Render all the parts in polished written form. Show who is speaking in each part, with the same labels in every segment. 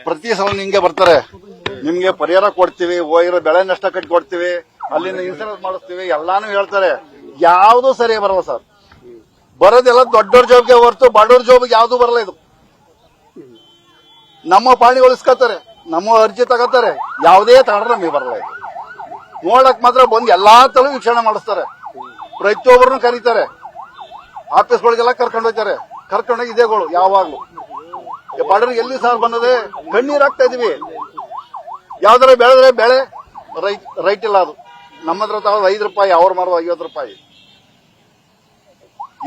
Speaker 1: ಪ್ರತಿ ಸಲ ಹಿಂಗೆ ಬರ್ತಾರೆ. ನಿಮ್ಗೆ ಪರಿಹಾರ ಕೊಡ್ತೀವಿ, ಹೋಗಿರೋ ಬೆಳೆ ನಷ್ಟ ಕಟ್ಟಿ ಕೊಡ್ತೀವಿ, ಅಲ್ಲಿಂದ ಇನ್ಸೂರೆನ್ಸ್ ಮಾಡಿಸ್ತೀವಿ, ಎಲ್ಲಾನು ಹೇಳ್ತಾರೆ. ಯಾವ್ದು ಸರಿ ಬರಲ್ಲ ಸರ್. ಬರೋದೆಲ್ಲ ದೊಡ್ಡವ್ರ ಜಾಬ್ಗೆ ಹೊರತು ಬಡವ್ರ ಜಾಬ್ಗೆ ಯಾವ್ದು ಬರಲ್ಲ. ಇದು ನಮ್ಮ ಪಾಣಿ ಉಳಿಸ್ಕೊತಾರೆ, ನಮ್ಮ ಅರ್ಜಿ ತಗೋತಾರೆ, ಯಾವುದೇ ತಗೊಂಡ್ರೆ ನಮಗೆ ಬರಲ್ಲ. ಇದು ನೋಡಕ್ ಮಾತ್ರ ಬಂದು ಎಲ್ಲಾ ತಲೂ ವೀಕ್ಷಣೆ ಮಾಡಿಸ್ತಾರೆ. ಪ್ರತಿಯೊಬ್ಬರನ್ನು ಕರೀತಾರೆ, ಆಫೀಸ್ಗಳಿಗೆಲ್ಲ ಕರ್ಕೊಂಡು ಹೋಗ್ತಾರೆ. ಕರ್ಕೊಂಡೋಗಿ ಇದೇಗಳು ಯಾವಾಗ್ಲೂ ಬಡವ್ರಿಗೆ ಎಲ್ಲಿ ಸಾರ್ ಬಂದದೆ, ಕಣ್ಣೀರ್ ಹಾಕ್ತಾ ಇದೀವಿ. ಯಾವ್ದಾರ ಬೆಳೆದ್ರೆ ಬೆಳೆ ರೈಟ್ ಇಲ್ಲ. ಅದು ನಮ್ಮ ಹತ್ರ ತಗೋದು 5 ರೂಪಾಯಿ, ಅವ್ರು ಮಾರೋದು 50 ರೂಪಾಯಿ.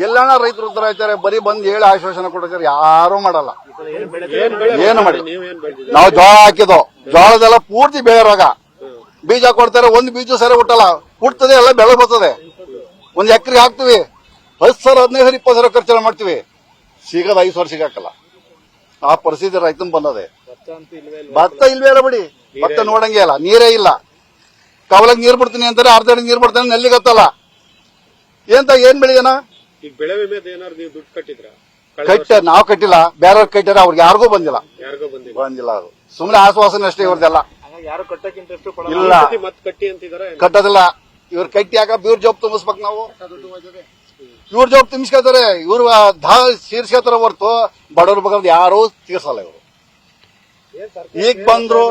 Speaker 1: ಎಲ್ಲಾನ ರೈತರು ಉತ್ತರ ಹೇಳ್ತಾರೆ, ಬರೀ ಬಂದು ಹೇಳಿ ಆಶ್ವಾಸನೆ ಕೊಡ್ತಾರೆ, ಯಾರು ಮಾಡಲ್ಲ. ಏನು ಮಾಡಿ ನಾವು ಜೋಳ ಹಾಕಿದೋ, ಜೋಳದೆಲ್ಲ ಪೂರ್ತಿ ಬೆಳೆ ರೋಗ. ಬೀಜ ಕೊಡ್ತಾರೆ, ಒಂದು ಬೀಜ ಸರಿ ಹುಟ್ಟಲ್ಲ, ಹುಟ್ಟದೆ ಎಲ್ಲ ಬೆಳೆ ಬರ್ತದೆ. ಒಂದ್ ಎಕರೆ ಹಾಕ್ತಿವಿ, 10,000, 15,000, 20,000 ಖರ್ಚು ಮಾಡ್ತೀವಿ. ಸಿಗದ 5 ವರ್ಷ ಸಿಗಾಕಲ್ಲ. ಆ ಪರಿಸ್ಥಿತಿ ರೈತನ್ ಬಂದದೆ. ಭತ್ತ ಇಲ್ವೇ ಇಲ್ಲ ಬಿಡಿ, ಭತ್ತ ನೋಡಂಗೆ ಇಲ್ಲ, ನೀರೇ ಇಲ್ಲ. ಕವಲಾಗ ನೀರ್ ಬಿಡ್ತೀನಿ ಅಂತಾರೆ, ಅರ್ಧ ಅಡಿ ನೀರ್ ಬಿಡ್ತಾನೆ, ನಲ್ಲಿ ಗೊತ್ತಲ್ಲ. ಏನ್ ಬೆಳೆಯನ
Speaker 2: ಬೆಳೆ ವಿಮೆ ಏನಾದ್ರು ನೀವು ದುಡ್ಡು ಕಟ್ಟಿದ್ರ?
Speaker 1: ನಾವು ಕಟ್ಟಿಲ್ಲ, ಬೇರೆಯವ್ರು ಕಟ್ಟಿದ್ರೆ ಅವ್ರಿಗೆ ಯಾರಿಗೂ ಬಂದಿಲ್ಲ. ಅದು ಸುಮ್ಮನೆ ಆಶ್ವಾಸನೆ ಅಷ್ಟೇ. ಇವ್ರದೆಲ್ಲ ಇಲ್ಲ, ಕಟ್ಟೋದಿಲ್ಲ. ಇವ್ರ ಕಟ್ಟಿ ಯಾಕ ಇವ್ರ ಜಾಬ್ ತುಂಬಿಸ್ಬೇಕು ನಾವು. ಇವ್ರ ಜಾಬ್ ತುಂಬಿಸ್ಕೊತಾರೆ, ಇವ್ರು ತೀರ್ಸ್ಕೊತಾರ ಹೊರ್ತು ಬಡವ್ರ ಬಗ್ಗೆ ಯಾರು ತೀರ್ಸಲ್ಲ. ಇವರು ಈಗ ಬಂದ್ರು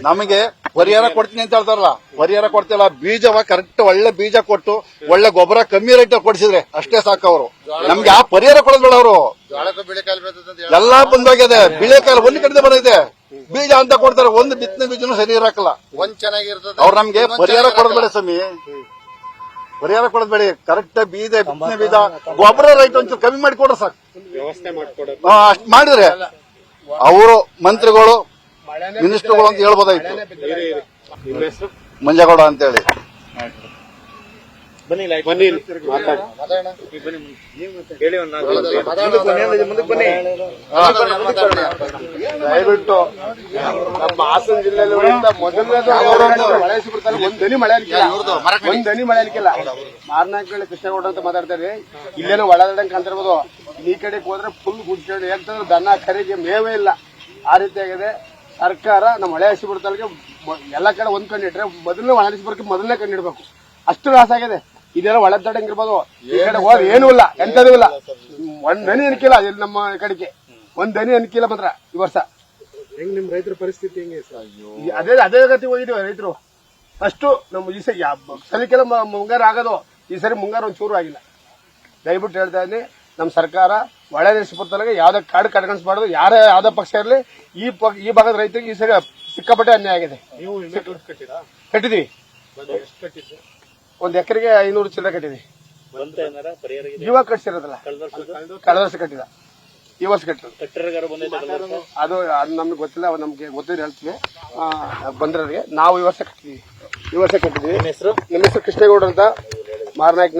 Speaker 1: ನಮಗೆ ಪರಿಹಾರ ಕೊಡ್ತೀನಿ ಅಂತ ಹೇಳ್ತಾರಲ್ಲ, ಪರಿಹಾರ ಕೊಡ್ತಿಲ್ಲ. ಬೀಜವ ಕರೆಕ್ಟ್ ಒಳ್ಳೆ ಬೀಜ ಕೊಟ್ಟು ಒಳ್ಳೆ ಗೊಬ್ಬರ ಕಮ್ಮಿ ರೇಟ್ ಕೊಡಿಸಿದ್ರೆ ಅಷ್ಟೇ ಸಾಕು. ಅವರು ನಮ್ಗೆ ಯಾವ ಪರಿಹಾರ ಕೊಡೋದಿಲ್ಲ. ಅವರು ಎಲ್ಲಾ ಬಂದೋಗಿದೆ. ಬಿಳೆಕಾಯಿ ಒಂದು ಕಡೆ ಬಂದೈತೆ, ಬೀಜ ಅಂತ ಕೊಡ್ತಾರೆ, ಒಂದು ಬಿತ್ತನೆ ಬೀಜನೂ ಸರಿ ಇರಾಕಲ್ಲ. ಅವ್ರು ನಮ್ಗೆ ಪರಿಹಾರ ಕೊಡೋದ್ಬೇಡ ಸ್ವಾಮಿ, ಪರಿಹಾರ ಕೊಡೋದ್ಬೇಡಿ. ಕರೆಕ್ಟ್ ಬೀಜ, ಬಿತ್ತನೆ ಬೀಜ, ಗೊಬ್ಬರ ರೈಟ್ ಒಂಚೂರು ಕಮ್ಮಿ ಮಾಡಿ ಕೊಡ್ರೆ ಸಾಕು. ಅಷ್ಟ್ ಮಾಡಿದ್ರೆ ಅವರು ಮಂತ್ರಿಗಳು, ಮಿನಿಸ್ಟರ್ಗಳು ಅಂತ ಹೇಳ್ಬೋದಾಯ್ತು. ಮಂಜೇಗೌಡ ಅಂತ ಹೇಳಿ. ದಯವಿಟ್ಟು ನಮ್ಮ ಹಾಸನ ಜಿಲ್ಲೆಯಲ್ಲಿ ಒಂದನಿ ಮಳೆ ಅನ್ಕಿಲ್ಲ. ಮಾರ್ನಾಕಳ್ಳಿ ಕೃಷ್ಣಗೌಡ ಅಂತ ಮಾತಾಡ್ತಾರೆ. ಇಲ್ಲೇನೋ ಒಳಗಡೆ ಅಂತಿರ್ಬೋದು. ಈ ಕಡೆಗೆ ಹೋದ್ರೆ ಫುಲ್ ಗುಡ್ಕೊಂಡು ಯಾಕಂದ್ರೆ ದನ ಕರಿಗೆ ಮೇವೇ ಇಲ್ಲ. ಆ ರೀತಿಯಾಗಿದೆ. ಸರ್ಕಾರ ನಮ್ಮ ಹಳೆ ಹಸಿಬುರ ತಾಲೂಕಿಗೆ ಎಲ್ಲ ಕಡೆ ಒಂದ್ ಕಣ್ಣಿಟ್ರೆ ಮೊದಲನೇ ಒಳ ಹಸಿಬುರಕ್ಕೆ ಮೊದಲನೇ ಕಣ್ಣಿಡ್ಬೇಕು. ಅಷ್ಟು ಲಾಸ್ ಆಗಿದೆ. ಇದೆಲ್ಲ ಒಳದಡಂಗಿರ್ಬೋದು. ಈ ಕಡೆ ಹೋದ್ರೆ ಏನೂ ಇಲ್ಲ, ಎಂತದೂ ಇಲ್ಲ. ಒಂದ್ ದನಿ ಅನ್ಕಿಲ್ಲ ನಮ್ಮ ಕಡೆಗೆ, ಒಂದ್ ದನಿ ಅನ್ಕಿಲ್ಲ ಮಾತ್ರ ಈ ವರ್ಷ.
Speaker 2: ಹೆಂಗ್ ನಿಮ್ ರೈತರ ಪರಿಸ್ಥಿತಿ ಹೆಂಗೆ?
Speaker 1: ಅದೇ ಗತಿ ಹೋಗಿದ್ವಿ ರೈತರು. ಅಷ್ಟು ನಮ್ಮ ಈ ಸಲಿಕೆಲ್ಲ ಮುಂಗಾರು ಆಗೋದು, ಈ ಸರಿ ಮುಂಗಾರು ಒಂಚೂರು ಆಗಿಲ್ಲ. ದಯವಿಟ್ಟು ಹೇಳ್ತಾ ಇದ್ದೀನಿ, ನಮ್ಮ ಸರ್ಕಾರ ಒಳ್ಳೆ ದೇಶಪುರದೊಳಗೆ ಯಾವ್ದೇ ಕಾಡು ಕಡ್ಕಣಿಸ್ಬಾರ್ದು. ಯಾವ್ದೇ ಪಕ್ಷ ಇರಲಿ, ಈ ಭಾಗದ ರೈತರಿಗೆ ಈ ಸರಿ ಸಿಕ್ಕಾಪಟ್ಟೆ ಅನ್ಯಾಯ ಆಗಿದೆ. ಕಟ್ಟಿದೀವಿ. ಒಂದ್ ಎಕರೆಗೆ 500 ಚಿಲ್ಲರೆ ಕಟ್ಟಿದೀವಿ. ಇವಾಗ ಕಟ್ಸಿರೋದಲ್ಲ, ಕಳೆದ ವರ್ಷ ಕಟ್ಟಿದ, ಈ ವರ್ಷ ಕಟ್ಟಿರೋದು. ಅದು ನಮ್ಗೆ ಗೊತ್ತಿಲ್ಲ, ನಮ್ಗೆ ಗೊತ್ತಿದ್ರೆ ಹೇಳ್ತೀವಿ ಬಂದ್ರವ್ರಿಗೆ. ನಾವು ಈ ವರ್ಷ ಕಟ್ಟಿದೀವಿ. ನಮ್ಮ ಹೆಸರು ಕೃಷ್ಣೇಗೌಡ ಅಂತ, ಮಾರ್ನಾಯ್ಕ.